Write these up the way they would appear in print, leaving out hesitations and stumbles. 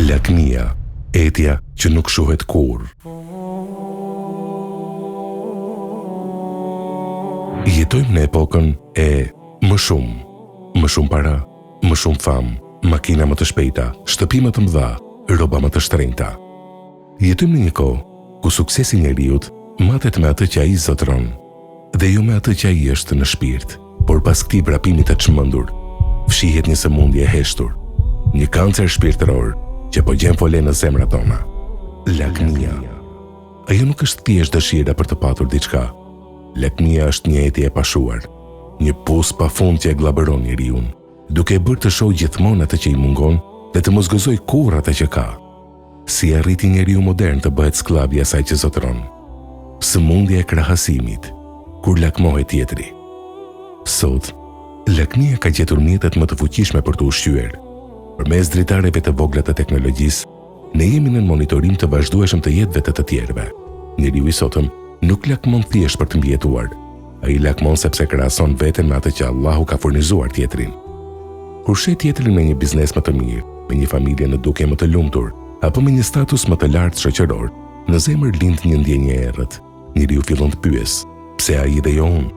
Lakmia, etja që nuk shohet kurrë. Jetojmë në epokën e më shumë para, më shumë famë, makina më të shpejta, shtëpi më të mëdha, rroba më të shtrenjta. Jetojmë në një kohë ku suksesi i njeriut matet me atë që ai zotron, dhe jo me atë që ai është në shpirt, por pas këtij vrapimi të çmendur, fshihet një sëmundje e heshtur, një kancer shpirtëror që po gjen fole në zemrat tona. Lakmia. Ajo nuk është thjesht dëshira për të patur diçka. Lakmia është një etje e pashuar, një pus pafund që e glabëron njeriu, duke e bërë të shohë gjithmonë atë që i mungon dhe të mos gëzoj kurrë atë që ka. Si arriti njeriu modern të bëhet skllav i asaj që zotron? Sëmundja e krahasimit, kur lakmohet tjetri. Sot, lakmia ka gjetur mjetet më të fuqishme për të ushqyer. Përmes dritareve të vogla të teknologjisë, ne jemi në monitorim të vazhdueshëm të jetëve të tjerëve. Njeriu i sotëm nuk lakmon thjesht për të mbijetuar. Ai lakmon sepse krahason veten me atë që Allahu ka furnizuar tjetrin. Kur shet tjetrin me një biznes më të mirë, me një familje në dukje më të lumtur, apo me një status më të lartë shoqëror, në zemër lind një ndjenjë e errët. Njeriu fillon të pyes, pse ai dhe jo unë?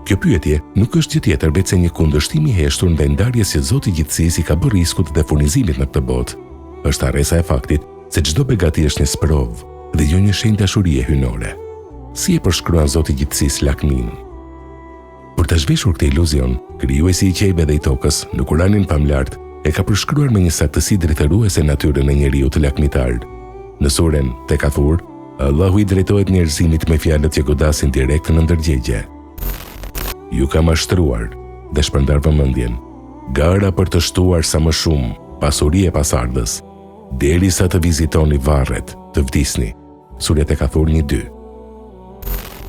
Kjo pyetje nuk është gjë tjetër veçse një kundërshtim i heshtur ndaj ndarjes që Zoti i gjithësisë i ka bërë riskut dhe furnizimit në këtë botë. Është harresa e faktit se çdo begati është një sprov dhe jo një shenjë dashurie hynore. Si e përshkruan Zoti i gjithësisë lakmin? Për të zhveshur këtë iluzion, krijuesi i qejve dhe i tokës, në Kuranin famlart, e ka përshkruar me një saktësi drejtëruese natyrën e njeriut të lakmitar. Në surën Tekathur, Allahu i drejtohet njerëzimit me fjalët që godasin direkt në ndërgjegje. Ju ka mashtruar dhe shpërndar vëmendjen, gara për të shtuar sa më shumë pasuri e pasardhës, derisa të vizitoni varret, të vdisni. Surja Tekathur 1:2.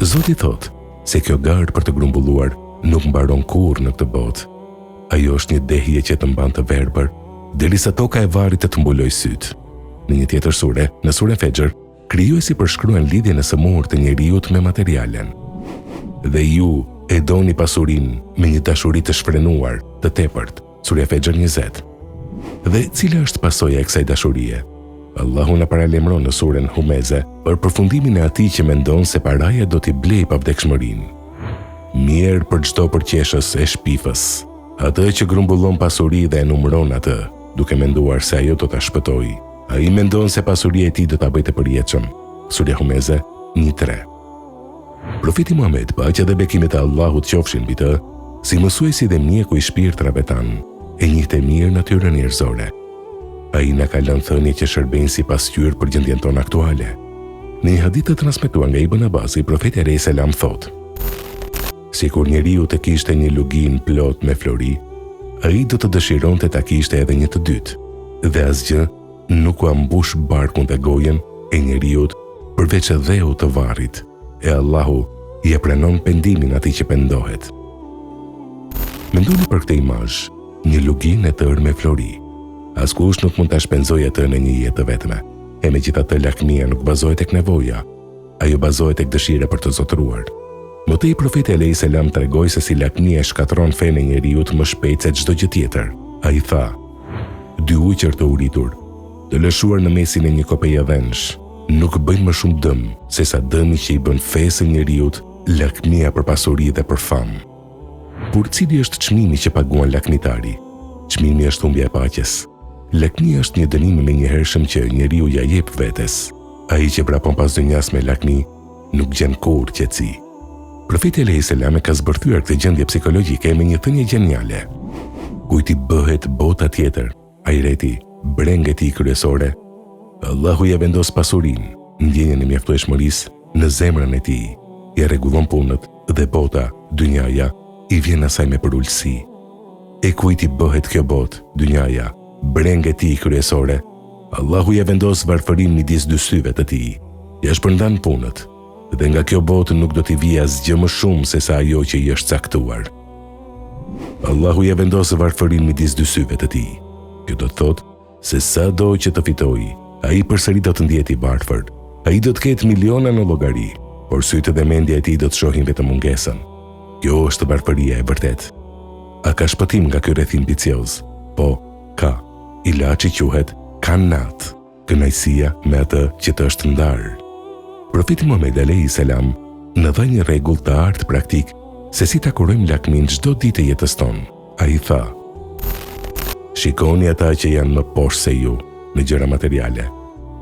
Zoti thot se kjo garë për të grumbulluar nuk mbaron kurrë në këtë botë. Ajo është një dehje që të mban të verbër, derisa toka e varrit të mbulojë syt. Në një tjetër sure, në surën Fajr, krijuesi përshkruan lidhjen e sëmurë të njeriut me materialen. Dhe ju e doni pasurinë me një dashuri të shfrenuar, të tepërt. Surja Fajr 20. Dhe cila është pasojë e kësaj dashurie? Allahu na paralemron në surën Humeze për përfundimin e atij që mendon se paraja do t'i blejë pavdekshmërinë. Mirë për çdo përqeshës e shpifës, atë që grumbullon pasuri dhe e numëron atë, duke menduar se ajo do ta shpëtojë. Ai mendon se pasuria e tij do ta bëjë të përjetshëm. Surja Humeze 1:3. Profeti Muhammed, paqja dhe bekimet e Allahut qofshin mbi të, si mësuesi dhe mjeku i shpirtrave tan, e njihte mirë natyrën njerëzore. Ai na ka lënë thënie që shërbejnë si pasqyrë për gjendjen tonë aktuale. Në një hadith të transmetuar nga Ibn Abbas, profeti alayhis salam thotë: sikur njeriu të kishte një lugin plot me flori, ai do të dëshironte ta kishte edhe një të dytë, dhe asgjë nuk u ambush barkun dhe gojen e njeriut përveç dheut të varrit, e Allahu i pranon pendimin atij që pendohet. Mendoni për këtë imazh, një lugin e tërë me flori. Askush nuk mund ta shpenzojë atë në një jetë të vetme. E megjithatë lakmia nuk bazohet tek nevoja, ajo bazohet tek dëshira për të zotëruar. Mëtej profeti alayhis salam tregoi se si lakmia shkatron fenë e njeriut më shpejt se çdo gjë tjetër. Ai tha: dy uqër të uritur, të lëshuar në mesin e një kopeje dhensh, nuk bëjnë më shumë dëm se sa dëmi që i bën fesë njeriut lakmia për pasuri dhe për famë. Por cili është çmimi që paguan lakmitari? Çmimi është humbja e paqes. Lakmia është një dënim me njëhershëm që njeriu ja jep vetes. Ai që vrapon pas dynjas me lakmi nuk gjen kurrë qetësi. Profeti alayhis salam ka zbërthyer këtë gjendje psikologjike me një thënie gjeniale. Kujt i bëhet bota tjetër, ajreti, brenget i kryesore, Allahu ja vendos pasurinë, ndjenjen e mjaftueshmërisë në zemrën e tij, ja rregullon punët dhe bota, dynjaja, i vjen asaj me përulësi. E kujt i bëhet kjo botë, dynjaja, brenget i kryesore, Allahu ja vendos varfërinë midis dy syve të tij, ja shpërndan punët, dhe nga kjo botë nuk do t'i vijë asgjë më shumë se sa ajo që i është caktuar. Allahu ja vendos varfërinë midis dy syve të tij. Kjo do të thotë se sado që të fitojë, ai përsëri do të ndihet i varfër. Ai do të ketë miliona në llogari, por sytë dhe mendja e tij do të shohin vetëm mungesën. Kjo është varfëria e vërtetë. A ka shpëtim nga ky rrethim vicioz? Po, ka. Ilaçi quhet kanat, kënaqësia me atë që të është ndarë. Profeti Muhammed alayhi salam në dha një rregull të artë praktik se si ta kurojmë lakmin çdo ditë e jetës tonë. Ai tha: shikoni ata që janë më poshtë se ju në gjëra materiale,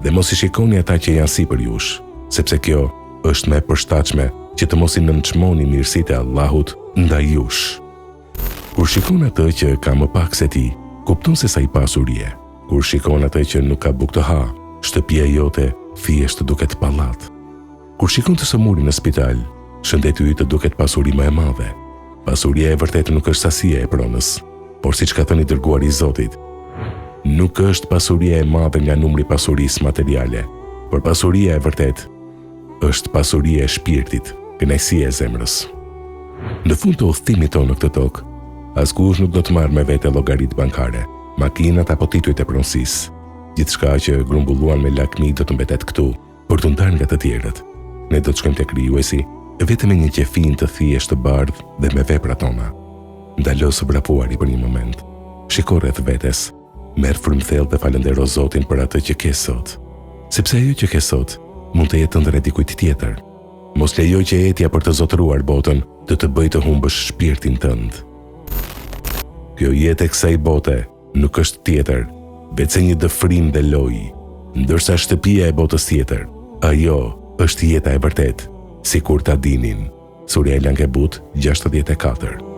dhe mos i shikoni ata që janë sipër jush, sepse kjo është më e përshtatshme që të mos i nënçmoni mirësitë e Allahut ndaj jush. Kur shikon atë që ka më pak se ti, kupton se sa i pasur je. Kur shikon atë që nuk ka bukë të ha, shtëpia jote thjesht duket pallat. Kur shikon të sëmurin në spital, shëndeti yt të duket pasuri më e madhe. Pasuria e vërtetë nuk është sasia e pronës, por siç ka thënë i dërguari i Zotit, nuk është pasuria e madhe nga numri pasurisë materiale, por pasuria e vërtetë është pasuria e shpirtit, kënaqësia e zemrës. Në fund të udhëtimit tonë në këtë tokë, askush nuk do të marrë me vete llogaritë bankare, makinat apo titujt e pronësisë. Gjithçka që grumbulluan me lakmi do të mbetet këtu, për të ndarë nga të tjerët. Ne do të shkojmë tek Krijuesi vetëm me një qefin të thjeshtë të bardhë dhe me veprat tona. Ndalo së brapuari për një moment. Shiko rreth vetes, merr frymthellë dhe falëndero Zotin për atë që ke sot. Sepse ajo që ke sot mund të jetë ëndër e dikujt tjetër. Mos lejo që etja për të zotëruar botën të bëjë të humbësh shpirtin tënd. Kjo jetë e kësaj bote nuk është tjetër, veçse një dëfrim dhe lojë, ndërsa shtëpia e botës tjetër, ajo është jeta e vërtetë, sikur ta dinin. Surja El Ankebut 64.